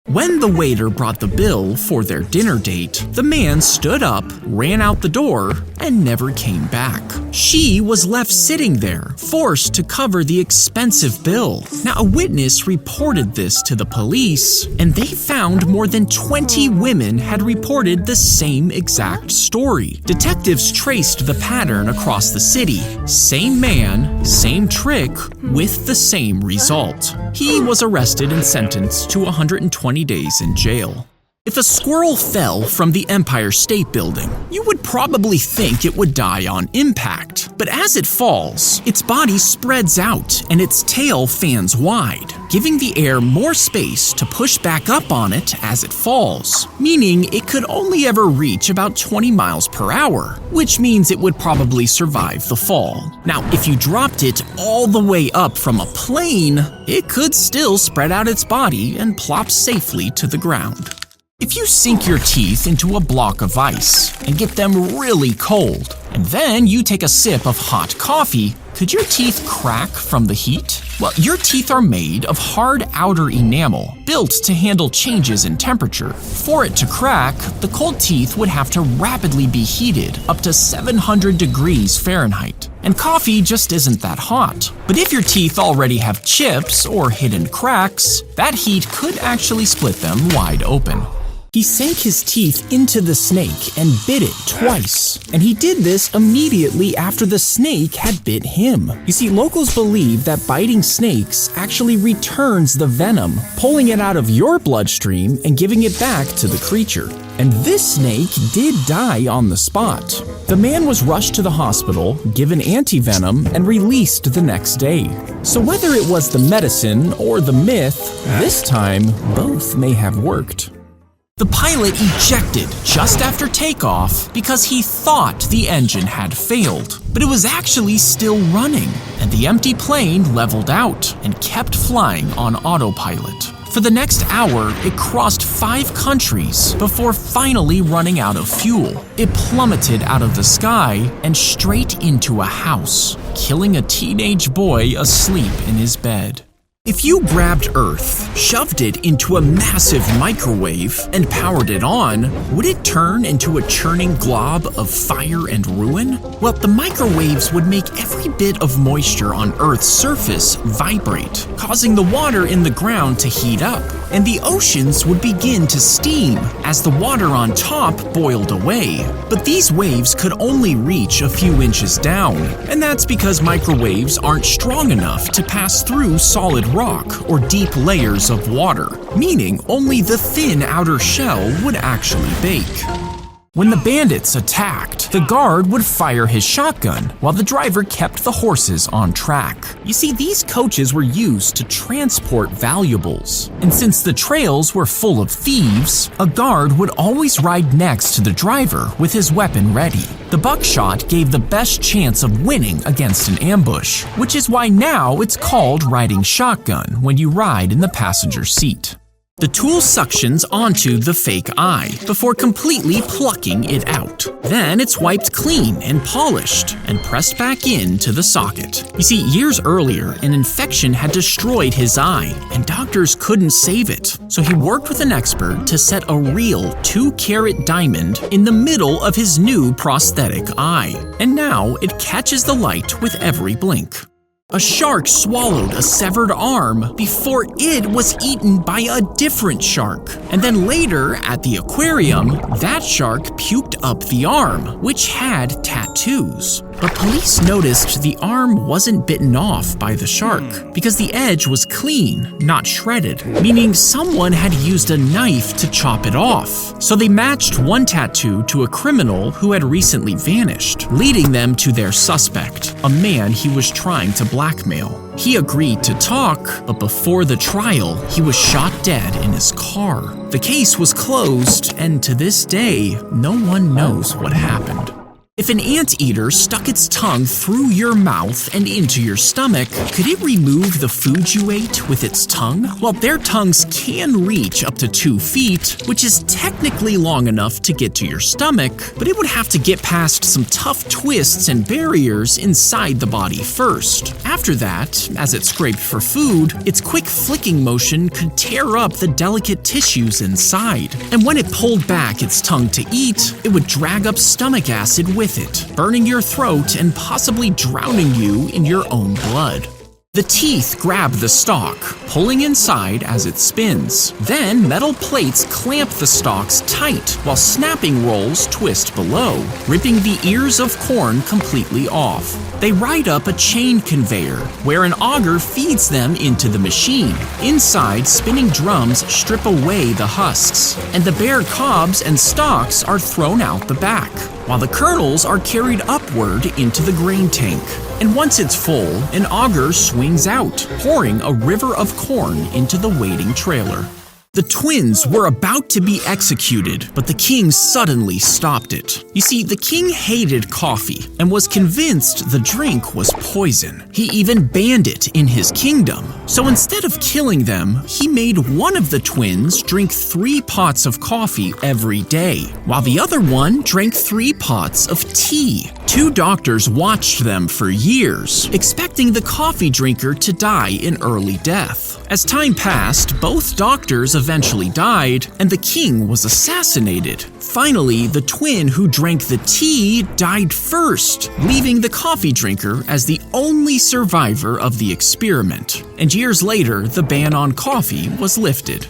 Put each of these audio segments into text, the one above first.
When the waiter brought the bill for their dinner date, the man stood up, ran out the door, and never came back. She was left sitting there, forced to cover the expensive bill. Now, a witness reported this to the police, and they found more than 20 women had reported the same exact story. Detectives traced the pattern across the city. Same man, same trick, with the same result. He was arrested and sentenced to 120 days in jail. If a squirrel fell from the Empire State Building, you would probably think it would die on impact. But as it falls, its body spreads out and its tail fans wide, giving the air more space to push back up on it as it falls, meaning it could only ever reach about 20 miles per hour, which means it would probably survive the fall. Now, if you dropped it all the way up from a plane, it could still spread out its body and plop safely to the ground. If you sink your teeth into a block of ice and get them really cold, and then you take a sip of hot coffee, could your teeth crack from the heat? Well, your teeth are made of hard outer enamel, built to handle changes in temperature. For it to crack, the cold teeth would have to rapidly be heated up to 700 degrees Fahrenheit. And coffee just isn't that hot. But if your teeth already have chips or hidden cracks, that heat could actually split them wide open. He sank his teeth into the snake and bit it twice, and he did this immediately after the snake had bit him. You see, locals believe that biting snakes actually returns the venom, pulling it out of your bloodstream and giving it back to the creature. And this snake did die on the spot. The man was rushed to the hospital, given anti-venom, and released the next day. So whether it was the medicine or the myth, this time both may have worked. The pilot ejected just after takeoff because he thought the engine had failed, but it was actually still running, and the empty plane leveled out and kept flying on autopilot. For the next hour, it crossed 5 countries before finally running out of fuel. It plummeted out of the sky and straight into a house, killing a teenage boy asleep in his bed. If you grabbed Earth, shoved it into a massive microwave, and powered it on, would it turn into a churning glob of fire and ruin? Well, the microwaves would make every bit of moisture on Earth's surface vibrate, causing the water in the ground to heat up, and the oceans would begin to steam as the water on top boiled away. But these waves could only reach a few inches down, and that's because microwaves aren't strong enough to pass through solid rock or deep layers of water, meaning only the thin outer shell would actually bake. When the bandits attacked, the guard would fire his shotgun while the driver kept the horses on track. You see, these coaches were used to transport valuables, and since the trails were full of thieves, a guard would always ride next to the driver with his weapon ready. The buckshot gave the best chance of winning against an ambush, which is why now it's called riding shotgun when you ride in the passenger seat. The tool suctions onto the fake eye before completely plucking it out. Then it's wiped clean and polished and pressed back into the socket. You see, years earlier, an infection had destroyed his eye, and doctors couldn't save it. So he worked with an expert to set a real 2-carat diamond in the middle of his new prosthetic eye. And now it catches the light with every blink. A shark swallowed a severed arm before it was eaten by a different shark. And then later, at the aquarium, that shark puked up the arm, which had tattoos. But police noticed the arm wasn't bitten off by the shark because the edge was clean, not shredded, meaning someone had used a knife to chop it off. So they matched one tattoo to a criminal who had recently vanished, leading them to their suspect, a man he was trying to blackmail. He agreed to talk, but before the trial, he was shot dead in his car. The case was closed, and to this day, no one knows what happened. If an anteater stuck its tongue through your mouth and into your stomach, could it remove the food you ate with its tongue? Well, their tongues can reach up to 2 feet, which is technically long enough to get to your stomach, but it would have to get past some tough twists and barriers inside the body first. After that, as it scraped for food, its quick flicking motion could tear up the delicate tissues inside. And when it pulled back its tongue to eat, it would drag up stomach acid with it, burning your throat and possibly drowning you in your own blood. The teeth grab the stalk, pulling inside as it spins. Then metal plates clamp the stalks tight, while snapping rolls twist below, ripping the ears of corn completely off. They ride up a chain conveyor, where an auger feeds them into the machine. Inside, spinning drums strip away the husks, and the bare cobs and stalks are thrown out the back, while the kernels are carried upward into the grain tank. And once it's full, an auger swings out, pouring a river of corn into the waiting trailer. The twins were about to be executed, but the king suddenly stopped it. You see, the king hated coffee and was convinced the drink was poison. He even banned it in his kingdom. So instead of killing them, he made one of the twins drink 3 pots of coffee every day, while the other one drank 3 pots of tea. 2 doctors watched them for years, expecting the coffee drinker to die in early death. As time passed, both doctors eventually died, and the king was assassinated. Finally, the twin who drank the tea died first, leaving the coffee drinker as the only survivor of the experiment. And years later, the ban on coffee was lifted.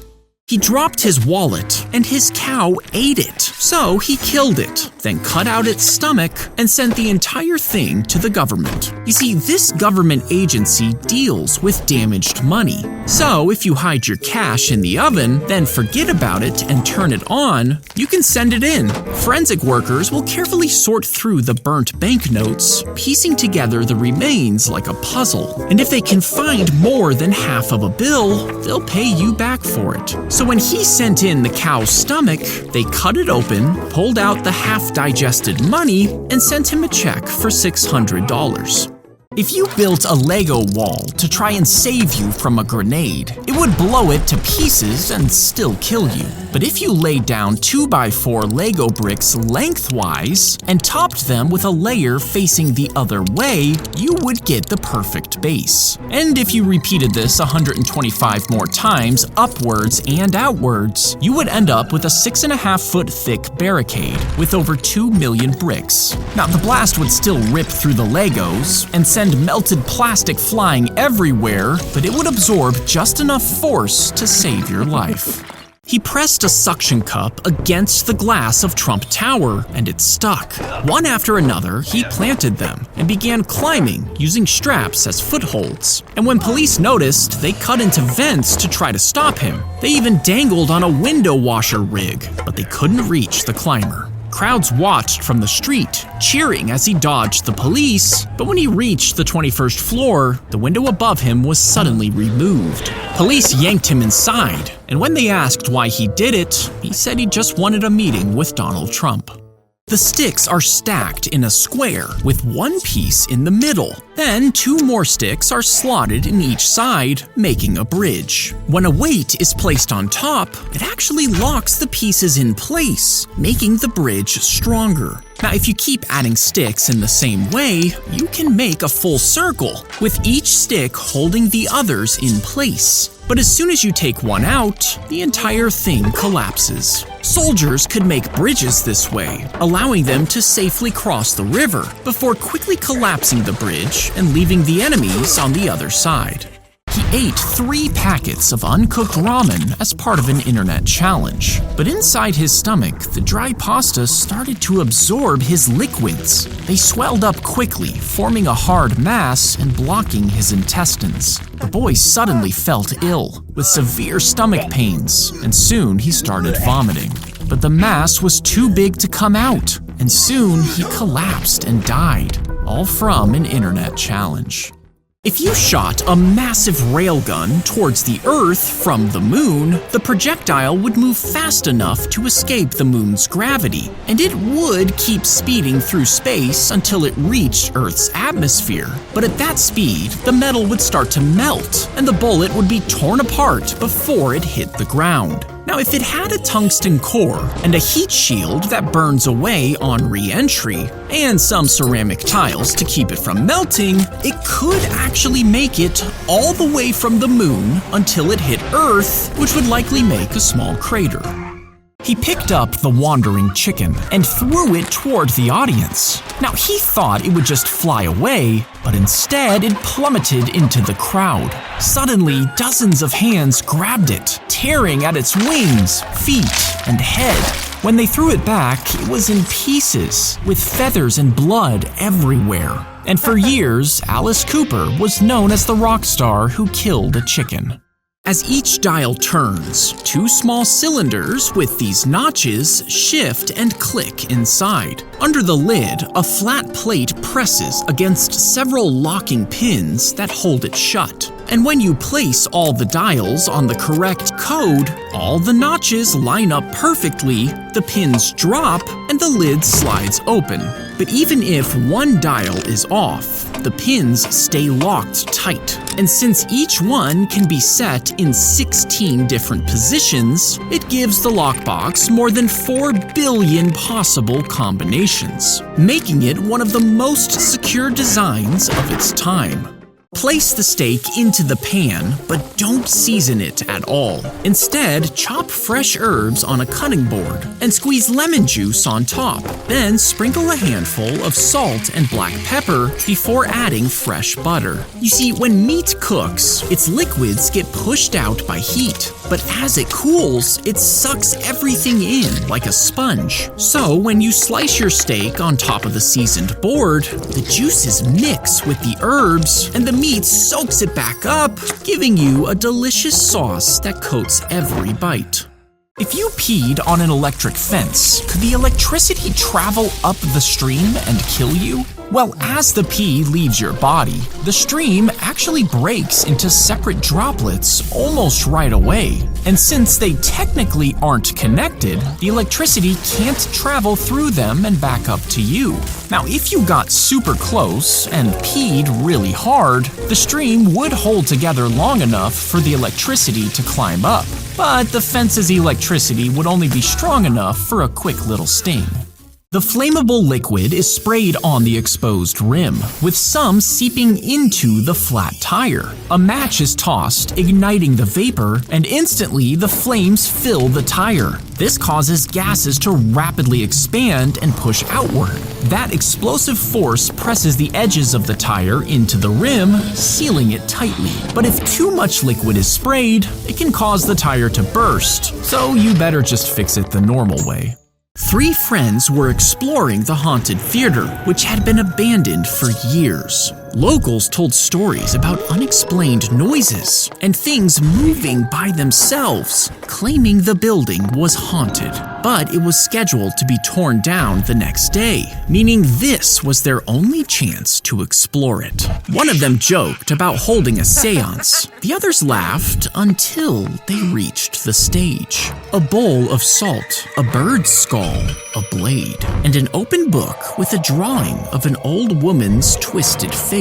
He dropped his wallet, and his cow ate it. So he killed it, then cut out its stomach and sent the entire thing to the government. You see, this government agency deals with damaged money. So if you hide your cash in the oven, then forget about it and turn it on, you can send it in. Forensic workers will carefully sort through the burnt banknotes, piecing together the remains like a puzzle. And if they can find more than half of a bill, they'll pay you back for it. So when he sent in the cow's stomach, they cut it open, pulled out the half-digested money, and sent him a check for $600. If you built a Lego wall to try and save you from a grenade, it would blow it to pieces and still kill you. But if you laid down 2x4 Lego bricks lengthwise and topped them with a layer facing the other way, you would get the perfect base. And if you repeated this 125 more times, upwards and outwards, you would end up with a 6.5-foot thick barricade with over 2 million bricks. Now, the blast would still rip through the Legos and send melted plastic flying everywhere, but it would absorb just enough force to save your life. He pressed a suction cup against the glass of Trump Tower, and it stuck. One after another, he planted them and began climbing using straps as footholds. And when police noticed, they cut into vents to try to stop him. They even dangled on a window washer rig, but they couldn't reach the climber. Crowds watched from the street, cheering as he dodged the police, but when he reached the 21st floor, the window above him was suddenly removed. Police yanked him inside, and when they asked why he did it, he said he just wanted a meeting with Donald Trump. The sticks are stacked in a square with one piece in the middle. Then 2 more sticks are slotted in each side, making a bridge. When a weight is placed on top, it actually locks the pieces in place, making the bridge stronger. Now, if you keep adding sticks in the same way, you can make a full circle, with each stick holding the others in place. But as soon as you take one out, the entire thing collapses. Soldiers could make bridges this way, allowing them to safely cross the river before quickly collapsing the bridge and leaving the enemies on the other side. He ate 3 packets of uncooked ramen as part of an internet challenge. But inside his stomach, the dry pasta started to absorb his liquids. They swelled up quickly, forming a hard mass and blocking his intestines. The boy suddenly felt ill, with severe stomach pains, and soon he started vomiting. But the mass was too big to come out, and soon he collapsed and died, all from an internet challenge. If you shot a massive railgun towards the Earth from the moon, the projectile would move fast enough to escape the moon's gravity, and it would keep speeding through space until it reached Earth's atmosphere. But at that speed, the metal would start to melt, and the bullet would be torn apart before it hit the ground. Now, if it had a tungsten core and a heat shield that burns away on re-entry, and some ceramic tiles to keep it from melting, it could actually make it all the way from the moon until it hit Earth, which would likely make a small crater. He picked up the wandering chicken and threw it toward the audience. Now, he thought it would just fly away, but instead it plummeted into the crowd. Suddenly, dozens of hands grabbed it, tearing at its wings, feet, and head. When they threw it back, it was in pieces, with feathers and blood everywhere. And for years, Alice Cooper was known as the rock star who killed a chicken. As each dial turns, two small cylinders with these notches shift and click inside. Under the lid, a flat plate presses against several locking pins that hold it shut. And when you place all the dials on the correct code, all the notches line up perfectly, the pins drop, and the lid slides open. But even if one dial is off, the pins stay locked tight. And since each one can be set in 16 different positions, it gives the lockbox more than 4 billion possible combinations, making it one of the most secure designs of its time. Place the steak into the pan, but don't season it at all. Instead, chop fresh herbs on a cutting board and squeeze lemon juice on top. Then sprinkle a handful of salt and black pepper before adding fresh butter. You see, when meat cooks, its liquids get pushed out by heat, but as it cools, it sucks everything in like a sponge. So when you slice your steak on top of the seasoned board, the juices mix with the herbs and the meat soaks it back up, giving you a delicious sauce that coats every bite. If you peed on an electric fence, could the electricity travel up the stream and kill you? Well, as the pee leaves your body, the stream actually breaks into separate droplets almost right away. And since they technically aren't connected, the electricity can't travel through them and back up to you. Now, if you got super close and peed really hard, the stream would hold together long enough for the electricity to climb up. But the fence's electricity would only be strong enough for a quick little sting. The flammable liquid is sprayed on the exposed rim, with some seeping into the flat tire. A match is tossed, igniting the vapor, and instantly the flames fill the tire. This causes gases to rapidly expand and push outward. That explosive force presses the edges of the tire into the rim, sealing it tightly. But if too much liquid is sprayed, it can cause the tire to burst, so you better just fix it the normal way. 3 friends were exploring the haunted theater, which had been abandoned for years. Locals told stories about unexplained noises and things moving by themselves, claiming the building was haunted. But it was scheduled to be torn down the next day, meaning this was their only chance to explore it. One of them joked about holding a seance. The others laughed until they reached the stage. A bowl of salt, a bird's skull, a blade, and an open book with a drawing of an old woman's twisted face.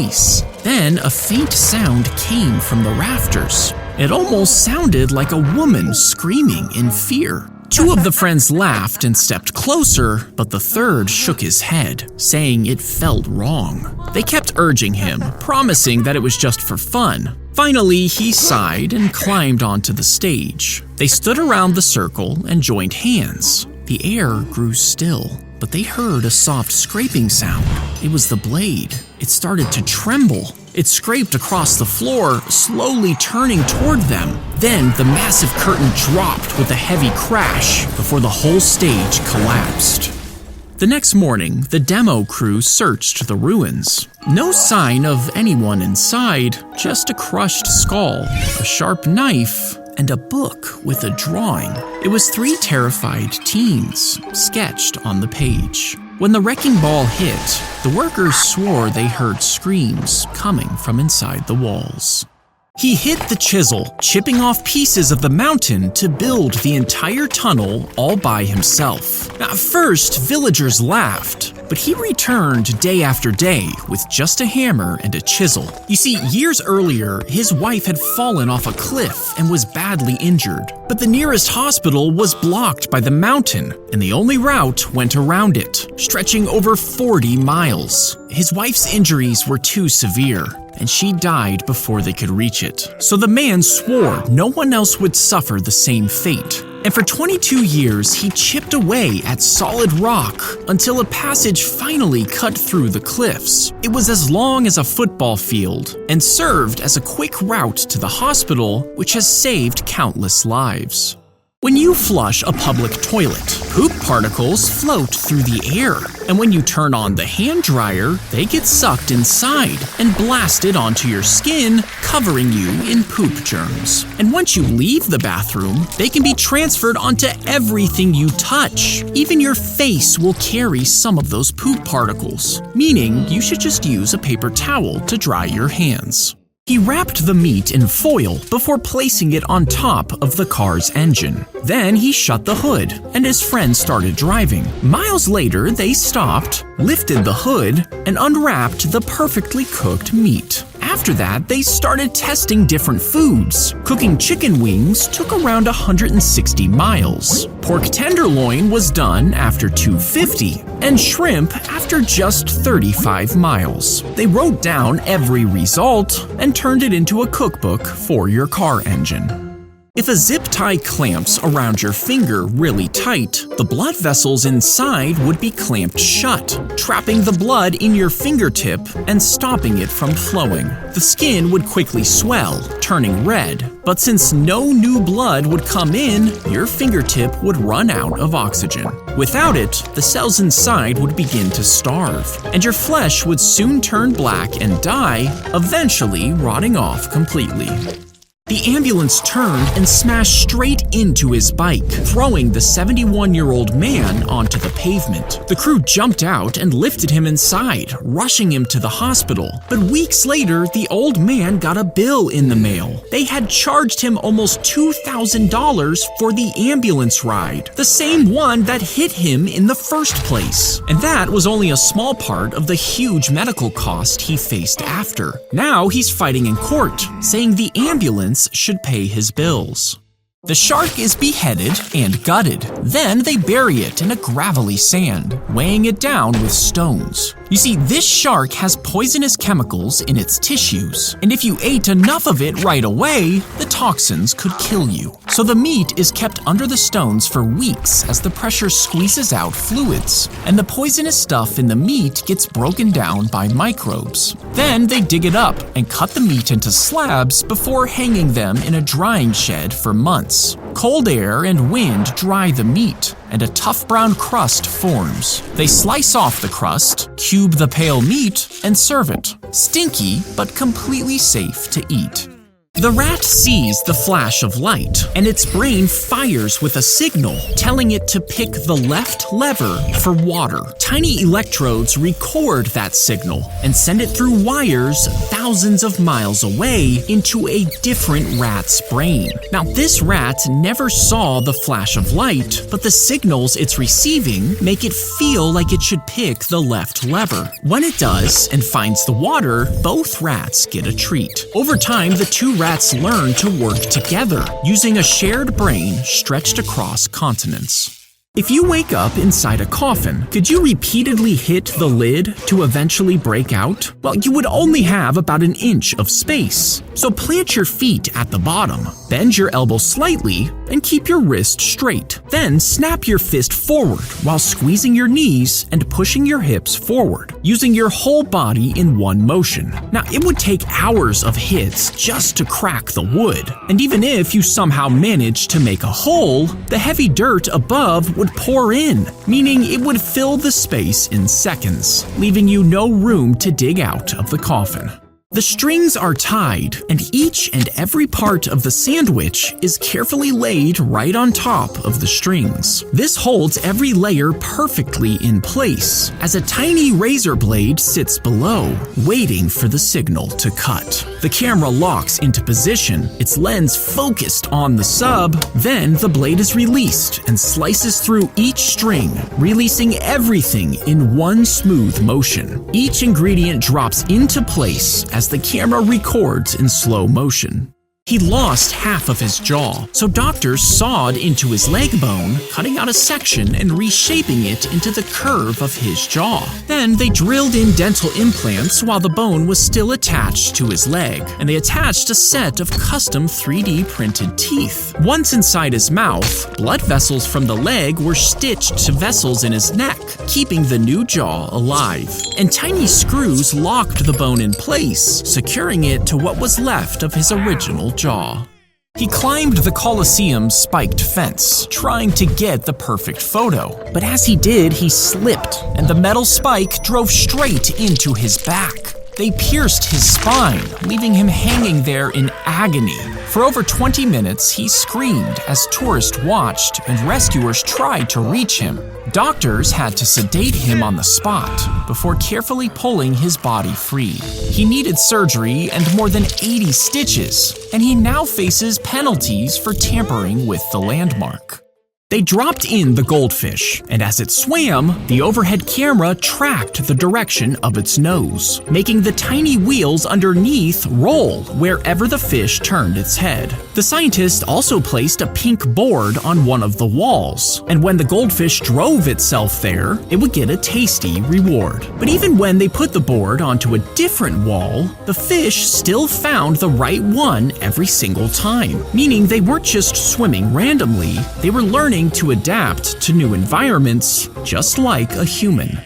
Then a faint sound came from the rafters. It almost sounded like a woman screaming in fear. 2 of the friends laughed and stepped closer, but the third shook his head, saying it felt wrong. They kept urging him, promising that it was just for fun. Finally, he sighed and climbed onto the stage. They stood around the circle and joined hands. The air grew still, but they heard a soft scraping sound. It was the blade. It started to tremble. It scraped across the floor, slowly turning toward them. Then the massive curtain dropped with a heavy crash before the whole stage collapsed. The next morning, the demo crew searched the ruins. No sign of anyone inside, just a crushed skull, a sharp knife, and a book with a drawing. It was 3 terrified teens, sketched on the page. When the wrecking ball hit, the workers swore they heard screams coming from inside the walls. He hit the chisel, chipping off pieces of the mountain to build the entire tunnel all by himself. At first, villagers laughed, but he returned day after day with just a hammer and a chisel. You see, years earlier, his wife had fallen off a cliff and was badly injured, but the nearest hospital was blocked by the mountain, and the only route went around it, stretching over 40 miles. His wife's injuries were too severe, and she died before they could reach it. So the man swore no one else would suffer the same fate. And for 22 years, he chipped away at solid rock until a passage finally cut through the cliffs. It was as long as a football field and served as a quick route to the hospital, which has saved countless lives. When you flush a public toilet, poop particles float through the air, and when you turn on the hand dryer, they get sucked inside and blasted onto your skin, covering you in poop germs. And once you leave the bathroom, they can be transferred onto everything you touch. Even your face will carry some of those poop particles, meaning you should just use a paper towel to dry your hands. He wrapped the meat in foil before placing it on top of the car's engine. Then he shut the hood, and his friend started driving. Miles later, they stopped, lifted the hood, and unwrapped the perfectly cooked meat. After that, they started testing different foods. Cooking chicken wings took around 160 miles. Pork tenderloin was done after 250, and shrimp after just 35 miles. They wrote down every result and turned it into a cookbook for your car engine. If a zip tie clamps around your finger really tight, the blood vessels inside would be clamped shut, trapping the blood in your fingertip and stopping it from flowing. The skin would quickly swell, turning red, but since no new blood would come in, your fingertip would run out of oxygen. Without it, the cells inside would begin to starve, and your flesh would soon turn black and die, eventually rotting off completely. The ambulance turned and smashed straight into his bike, throwing the 71-year-old man onto the pavement. The crew jumped out and lifted him inside, rushing him to the hospital. But weeks later, the old man got a bill in the mail. They had charged him almost $2,000 for the ambulance ride, the same one that hit him in the first place. And that was only a small part of the huge medical cost he faced after. Now he's fighting in court, saying the ambulance should pay his bills. The shark is beheaded and gutted. Then they bury it in a gravelly sand, weighing it down with stones. You see, this shark has poisonous chemicals in its tissues, and if you ate enough of it right away, the toxins could kill you. So the meat is kept under the stones for weeks as the pressure squeezes out fluids, and the poisonous stuff in the meat gets broken down by microbes. Then they dig it up and cut the meat into slabs before hanging them in a drying shed for months. Cold air and wind dry the meat, and a tough brown crust forms. They slice off the crust, cube the pale meat, and serve it. Stinky, but completely safe to eat. The rat sees the flash of light, and its brain fires with a signal telling it to pick the left lever for water. Tiny electrodes record that signal and send it through wires thousands of miles away into a different rat's brain. Now, this rat never saw the flash of light, but the signals it's receiving make it feel like it should pick the left lever. When it does and finds the water, both rats get a treat. Over time, the two rats learn to work together, using a shared brain stretched across continents. If you wake up inside a coffin, could you repeatedly hit the lid to eventually break out? Well, you would only have about an inch of space. So plant your feet at the bottom, bend your elbow slightly, and keep your wrist straight. Then snap your fist forward while squeezing your knees and pushing your hips forward, using your whole body in one motion. Now, it would take hours of hits just to crack the wood. And even if you somehow managed to make a hole, the heavy dirt above would pour in, meaning it would fill the space in seconds, leaving you no room to dig out of the coffin. The strings are tied, and each and every part of the sandwich is carefully laid right on top of the strings. This holds every layer perfectly in place, as a tiny razor blade sits below, waiting for the signal to cut. The camera locks into position, its lens focused on the sub, then the blade is released and slices through each string, releasing everything in one smooth motion. Each ingredient drops into place as the camera records in slow motion. He lost half of his jaw, so doctors sawed into his leg bone, cutting out a section and reshaping it into the curve of his jaw. Then they drilled in dental implants while the bone was still attached to his leg, and they attached a set of custom 3D printed teeth. Once inside his mouth, blood vessels from the leg were stitched to vessels in his neck, keeping the new jaw alive. And tiny screws locked the bone in place, securing it to what was left of his original jaw. He climbed the Colosseum's spiked fence, trying to get the perfect photo. But as he did, he slipped, and the metal spike drove straight into his back. They pierced his spine, leaving him hanging there in agony. For over 20 minutes, he screamed as tourists watched and rescuers tried to reach him. Doctors had to sedate him on the spot before carefully pulling his body free. He needed surgery and more than 80 stitches, and he now faces penalties for tampering with the landmark. They dropped in the goldfish, and as it swam, the overhead camera tracked the direction of its nose, making the tiny wheels underneath roll wherever the fish turned its head. The scientist also placed a pink board on one of the walls, and when the goldfish drove itself there, it would get a tasty reward. But even when they put the board onto a different wall, the fish still found the right one every single time, meaning they weren't just swimming randomly, they were learning to adapt to new environments, just like a human.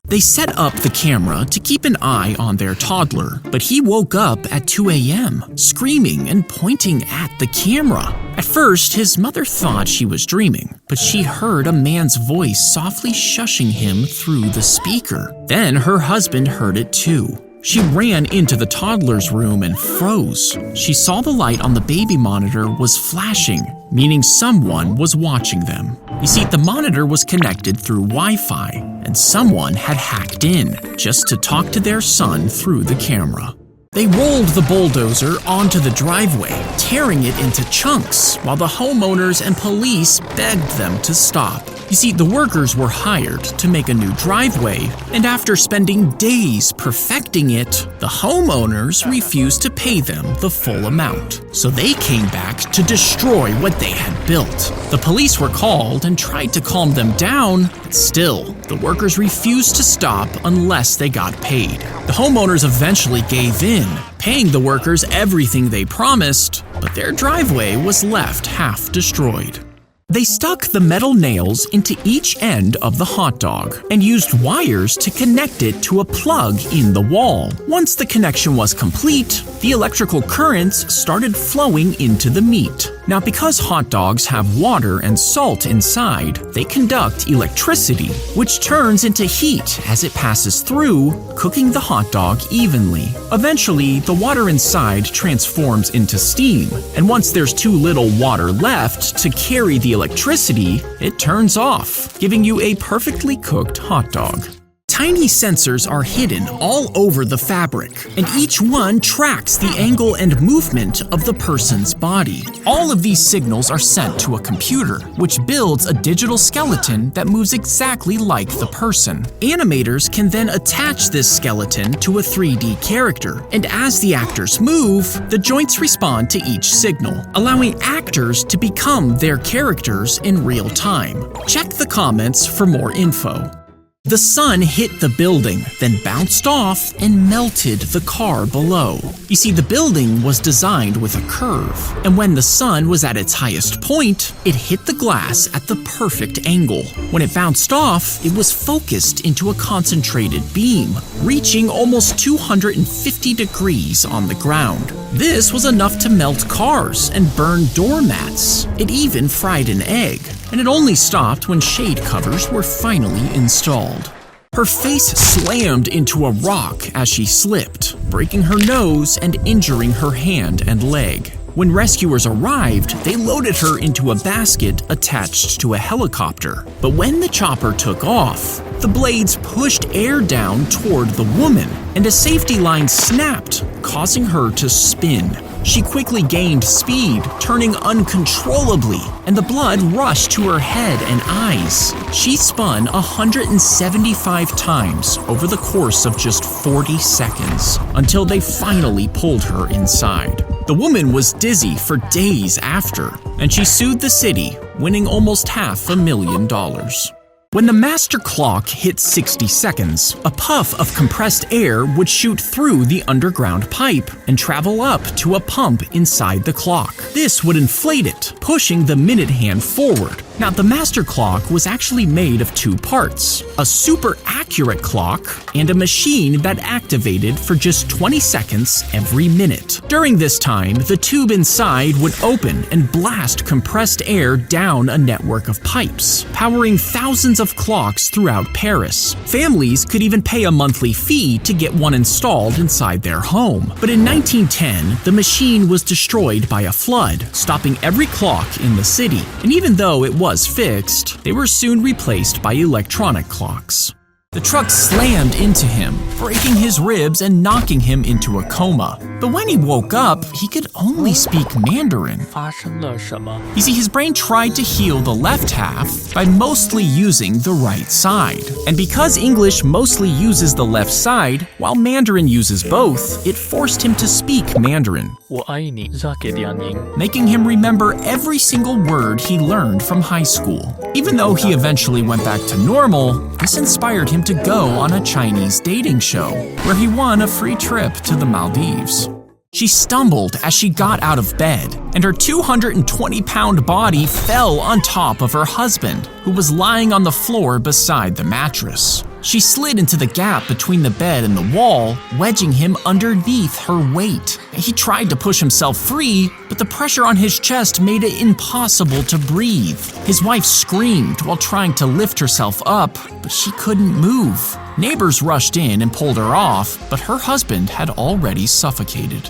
They set up the camera to keep an eye on their toddler, but he woke up at 2 a.m., screaming and pointing at the camera. At first, his mother thought she was dreaming, but she heard a man's voice softly shushing him through the speaker. Then her husband heard it too. She ran into the toddler's room and froze. She saw the light on the baby monitor was flashing, meaning someone was watching them. You see, the monitor was connected through Wi-Fi, and someone had hacked in just to talk to their son through the camera. They rolled the bulldozer onto the driveway, tearing it into chunks, while the homeowners and police begged them to stop. You see, the workers were hired to make a new driveway, and after spending days perfecting it, the homeowners refused to pay them the full amount. So they came back to destroy what they had built. The police were called and tried to calm them down, but still, the workers refused to stop unless they got paid. The homeowners eventually gave in, paying the workers everything they promised, but their driveway was left half destroyed. They stuck the metal nails into each end of the hot dog and used wires to connect it to a plug in the wall. Once the connection was complete, the electrical currents started flowing into the meat. Now, because hot dogs have water and salt inside, they conduct electricity, which turns into heat as it passes through, cooking the hot dog evenly. Eventually, the water inside transforms into steam, and once there's too little water left to carry the electricity, it turns off, giving you a perfectly cooked hot dog. Tiny sensors are hidden all over the fabric, and each one tracks the angle and movement of the person's body. All of these signals are sent to a computer, which builds a digital skeleton that moves exactly like the person. Animators can then attach this skeleton to a 3D character, and as the actors move, the joints respond to each signal, allowing actors to become their characters in real time. Check the comments for more info. The sun hit the building, then bounced off and melted the car below. You see, the building was designed with a curve, and when the sun was at its highest point, it hit the glass at the perfect angle. When it bounced off, it was focused into a concentrated beam, reaching almost 250 degrees on the ground. This was enough to melt cars and burn doormats. It even fried an egg, and it only stopped when shade covers were finally installed. Her face slammed into a rock as she slipped, breaking her nose and injuring her hand and leg. When rescuers arrived, they loaded her into a basket attached to a helicopter. But when the chopper took off, the blades pushed air down toward the woman, and a safety line snapped, causing her to spin. She quickly gained speed, turning uncontrollably, and the blood rushed to her head and eyes. She spun 175 times over the course of just 40 seconds, until they finally pulled her inside. The woman was dizzy for days after, and she sued the city, winning almost $500,000. When the master clock hit 60 seconds, a puff of compressed air would shoot through the underground pipe and travel up to a pump inside the clock. This would inflate it, pushing the minute hand forward. Now, the master clock was actually made of two parts: a super accurate clock and a machine that activated for just 20 seconds every minute. During this time, the tube inside would open and blast compressed air down a network of pipes, powering thousands of clocks throughout Paris. Families could even pay a monthly fee to get one installed inside their home. But in 1910, the machine was destroyed by a flood, stopping every clock in the city. And even though it was fixed, they were soon replaced by electronic clocks. The truck slammed into him, breaking his ribs and knocking him into a coma. But when he woke up, he could only speak Mandarin. 发生了什么? You see, his brain tried to heal the left half by mostly using the right side. And because English mostly uses the left side, while Mandarin uses both, it forced him to speak Mandarin, 我爱你 Zack The Creator. making him remember every single word he learned from high school. Even though he eventually went back to normal, this inspired him to go on a Chinese dating show, where he won a free trip to the Maldives. She stumbled as she got out of bed, and her 220-pound body fell on top of her husband, who was lying on the floor beside the mattress. She slid into the gap between the bed and the wall, wedging him underneath her weight. He tried to push himself free, but the pressure on his chest made it impossible to breathe. His wife screamed while trying to lift herself up, but she couldn't move. Neighbors rushed in and pulled her off, but her husband had already suffocated.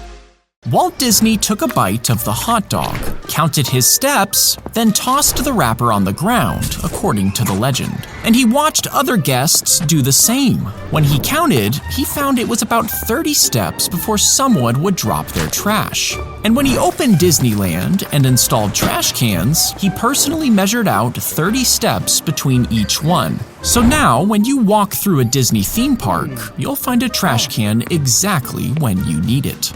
Walt Disney took a bite of the hot dog, counted his steps, then tossed the wrapper on the ground, according to the legend. And he watched other guests do the same. When he counted, he found it was about 30 steps before someone would drop their trash. And when he opened Disneyland and installed trash cans, he personally measured out 30 steps between each one. So now, when you walk through a Disney theme park, you'll find a trash can exactly when you need it.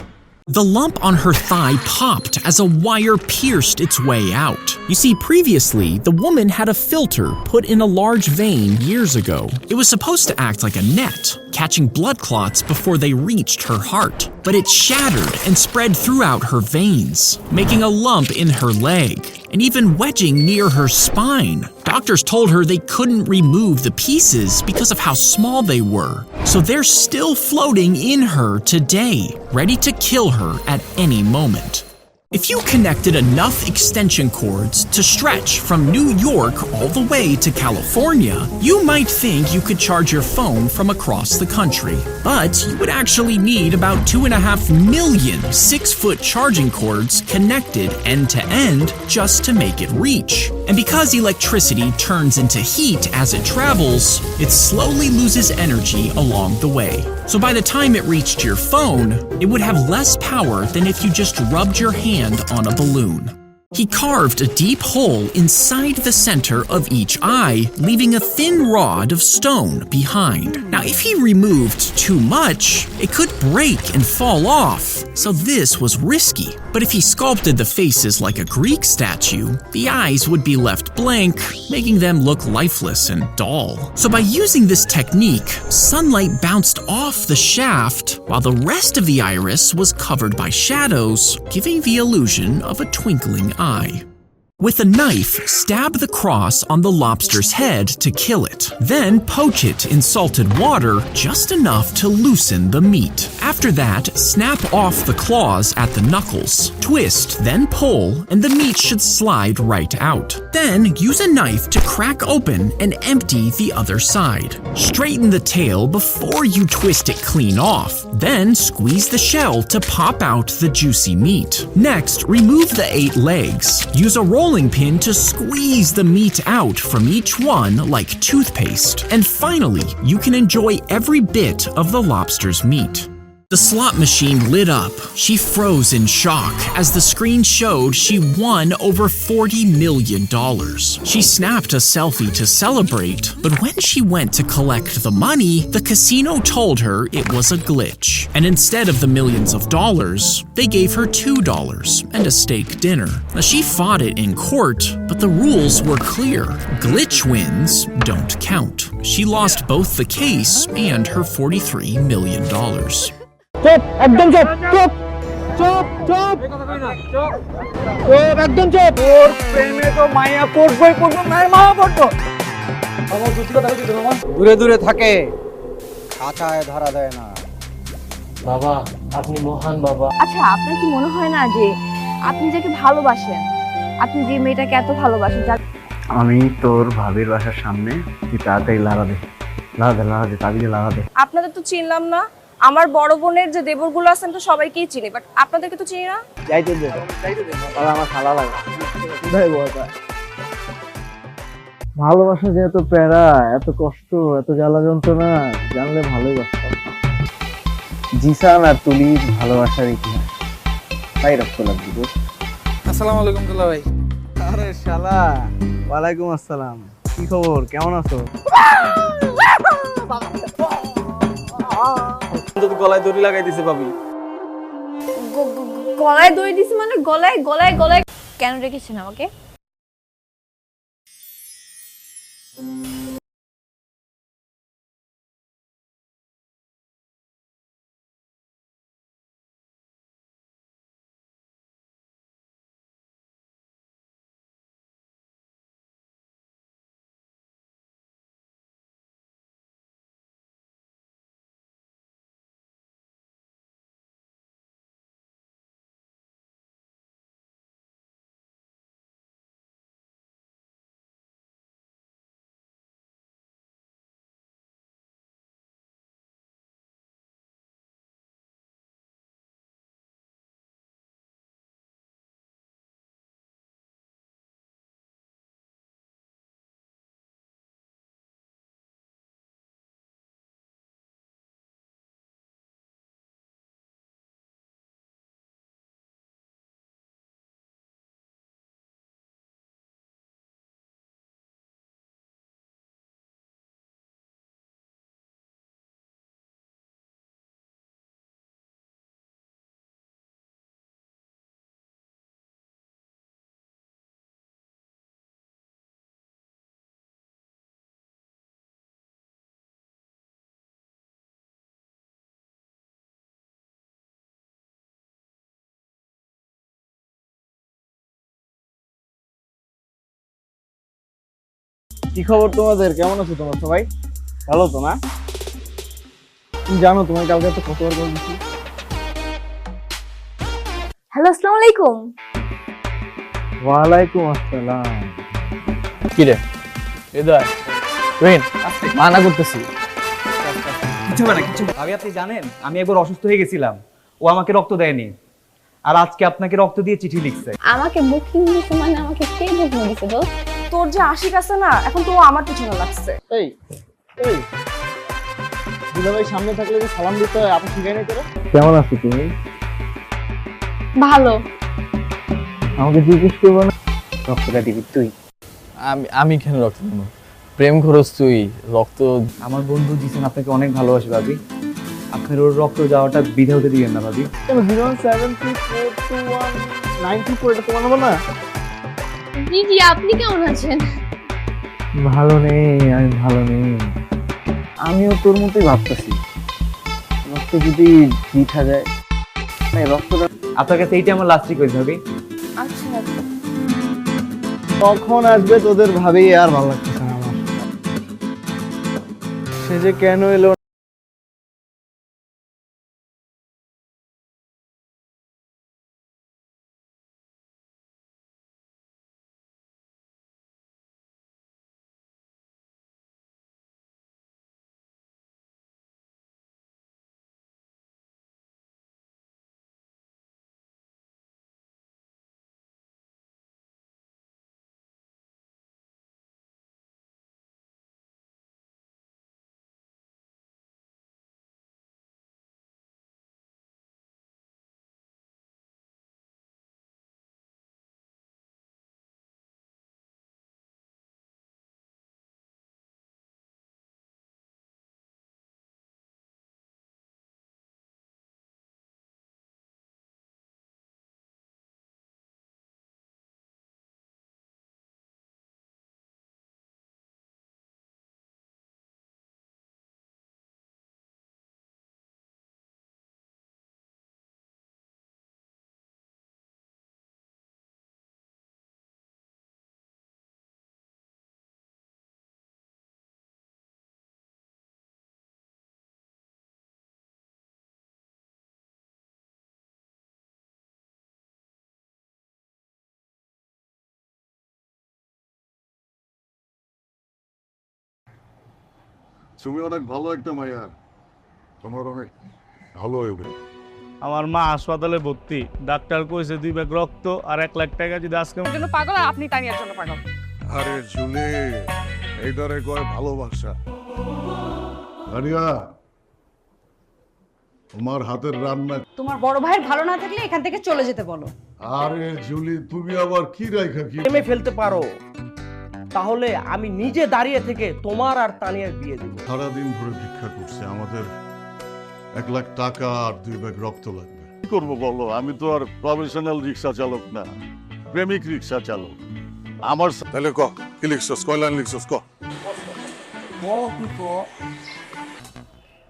The lump on her thigh popped as a wire pierced its way out. You see, previously, the woman had a filter put in a large vein years ago. It was supposed to act like a net, catching blood clots before they reached her heart. But it shattered and spread throughout her veins, making a lump in her leg, and even wedging near her spine. Doctors told her they couldn't remove the pieces because of how small they were, so they're still floating in her today, ready to kill her at any moment. If you connected enough extension cords to stretch from New York all the way to California, you might think you could charge your phone from across the country. But you would actually need about 2.5 million 6-foot charging cords connected end to end just to make it reach. And because electricity turns into heat as it travels, it slowly loses energy along the way. So by the time it reached your phone, it would have less power than if you just rubbed your hand on a balloon. He carved a deep hole inside the center of each eye, leaving a thin rod of stone behind. Now, if he removed too much, it could break and fall off, so this was risky. But if he sculpted the faces like a Greek statue, the eyes would be left blank, making them look lifeless and dull. So by using this technique, sunlight bounced off the shaft, while the rest of the iris was covered by shadows, giving the illusion of a twinkling eye. With a knife, stab the cross on the lobster's head to kill it. Then poach it in salted water just enough to loosen the meat. After that, snap off the claws at the knuckles. Twist, then pull, and the meat should slide right out. Then use a knife to crack open and empty the other side. Straighten the tail before you twist it clean off. Then squeeze the shell to pop out the juicy meat. Next, remove the 8 legs. Use a rolling pin to squeeze the meat out from each one like toothpaste. And finally, you can enjoy every bit of the lobster's meat. The slot machine lit up. She froze in shock as the screen showed she won over $40 million. She snapped a selfie to celebrate, but when she went to collect the money, the casino told her it was a glitch. And instead of the millions of dollars, they gave her $2 and a steak dinner. Now, she fought it in court, but the rules were clear. Glitch wins don't count. She lost both the case and her $43 million. চুপ একদম চুপ চুপ চুপ চুপ চুপ একদম চুপ ওর প্রেমে তো মায়া পড়বই পড়বো মায়ের মা পড়তো আমার দুটো কথা বলছি তোমার দূরে দূরে থাকে খাঁচায় ধরা দেয় না বাবা আপনি মহান বাবা। আচ্ছা আপনার কি মনে হয় না যে আপনি যাকে ভালোবাসেন, আপনি যে মেয়েটাকে এত ভালোবাসেন, আমি তোর ভাবির বাসার সামনে তুই তাড়াতাড়ি লাগা দে তাবিজে লাগা দে। আপনাদের তো চিনলাম না, আমার বড় বোনের যে দেবরগুলো আছেন তো সবাইকেই চিনি, বাট আপনাদেরকে তো চিনি না। যাইতে দে তাহলে আমার খালা লাগে ভাই বলতা ভালোবাসা যে এত প্যারা, এত কষ্ট, এত জ্বালা যন্ত্রণা জানলে ভালোই বাসতাম। জিসান আর তুলির ভালোবাসার ইতিহাস তাই রক্ত লাগবে। আসসালামু আলাইকুম দুলা ভাই। আরে শালা, ওয়ালাইকুম আসসালাম। কি খবর, কেমন আছো? গলায় দড়ি লাগাই দিছে ভাবি। গলায় দড়ি দিছে মানে গলায় গলায় গলায় কেন রেখেছেন আমাকে? কি খবর তোমাদের, কেমন আছো তোমরা সবাই? ভালো তো না? তুমি জানো তোমার কালকে তো কতবার কল দিছি। হ্যালো, আসসালামু আলাইকুম। ওয়ালাইকুম আসসালাম। কি রে হৃদয় তুই মানা করতেছি? কিছু না কিছু। ভাবি আপনি জানেন আমি একবার অসুস্থ হয়ে গেছিলাম, ও আমাকে রক্ত দেয়নি, আর আজকে আপনাকে রক্ত দিয়ে চিঠি লিখছে। আমাকে বুকিং দিছে মানে আমাকে কে বুকিং দিছে? তো তোর যে আশিক আছে না, এখন তো আমার পিছনে লাগছে। এই এই দুলাভাই সামনে থাকলে যে সালাম দিতে হয়, আপনি শিখাই নাই তোরা? কেমন আছো তুমি? ভালো। আমাকে জিজ্ঞেস করবো না রক্তটা দিবি তুই? আমি কেন রক্ত দেবো? প্রেম খরচ তুই, রক্ত। আমার বন্ধু জিসান আপনাকে অনেক ভালোবাসে ভাবি, আপনার ওর রক্ত যাওয়াটা বিধা হতে দিবেন না ভাবি। কেন 073421924 এটা তোমার নাম্বার না? জি জি, আপনি কেমন আছেন? ভালো নেই, আমি ভালো নেই। আমিও তোর মতোই ভাবতেছি, রক্ত যদি দিঠা যায় না, রক্তটা আপনার কাছে এইটা আমার লাস্ট রিকোয়েস্ট ভাবি। আচ্ছা কখন আসবে তোদের ভাবেই আর ভালো লাগতেছে না আমার। সে যে কেন এলো তুমি অনেক ভালো একটা মাইয়া, তোমার অনেক ভালো হইবে। আমার মা হাসপাতালে ভর্তি, ডাক্তার কইছে 2 ব্যাগ রক্ত আর 1 লাখ টাকা যদি আজকে জন্য পাগল আর আপনি তানিয়ার জন্য পাগল। আরে জুলি, এইটারে কয় ভালোবাসা। আরিয়া, তোমার হাতের রান্না। তোমার বড় ভাইয়ের ভালো না থাকলে এখান থেকে চলে যেতে বলো। আরে জুলি, তুমি আবার কি রাইখা কি প্রেমে ফেলতে পারো, তাহলে আমি নিজে দাঁড়িয়ে থেকে তোমার আর তানিয়ার বিয়ে দিব। সারাদিন ধরে ভিক্ষা করছে, আমাদের 1 লাখ টাকা আর 2 ব্যাগ রক্ত লাগবে। কি করবো বলো, আমি তো আর প্রফেশনাল রিক্সা চালক না, প্রেমিক রিক্সা চালক। আমার তাহলে কি লিখছস, কয় লাইন লিখছস ক।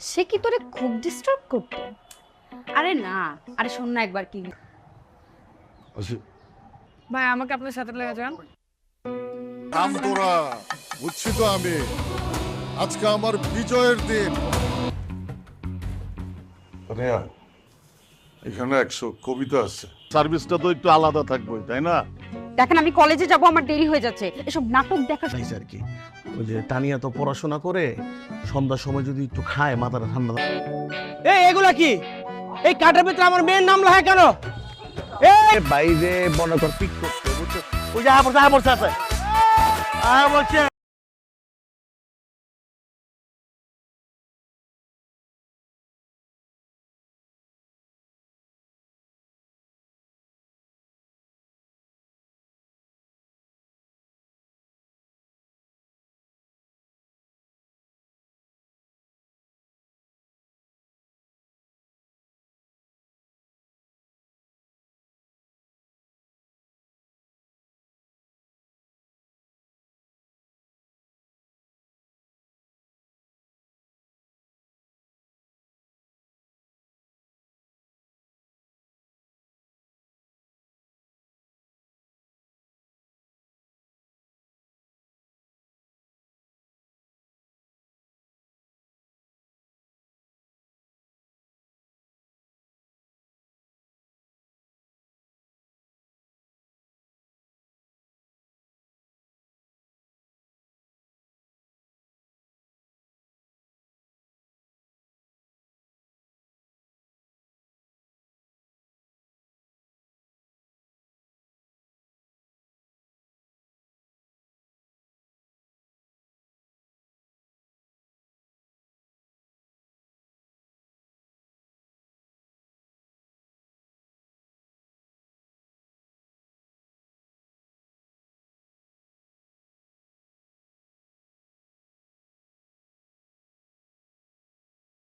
সে কি তোরে খুব ডিস্টার্ব করতো? আরে না, আরে শোন না একবার কি। ভাই আমাকে আপনার সাথে লেগে যান। কাম তোরা, বুঝছি তো আমি, আজকে আমার বিজয়ের দিন। এখানে 100 কবিতা আছে, সার্ভিসটা তো একটু আলাদা থাকবে, তাই না? দেখেন আমি কলেজে যাব, আমার দেরি হয়ে যাচ্ছে, এসব নাটক দেখা চাইছে আর কি। ওই যে তানিয়া তো পড়াশোনা করে সন্ধ্যার সময় যদি একটু খায় মাথাটা ঠান্ডা। এই এগুলা কি? এই কার্ডের ভিতরে আমার মেয়ের নাম লেখা কেন? এই বাইরে মনে কর পিক করতে, বুঝছো? ওই যে বলছে আছে বলছে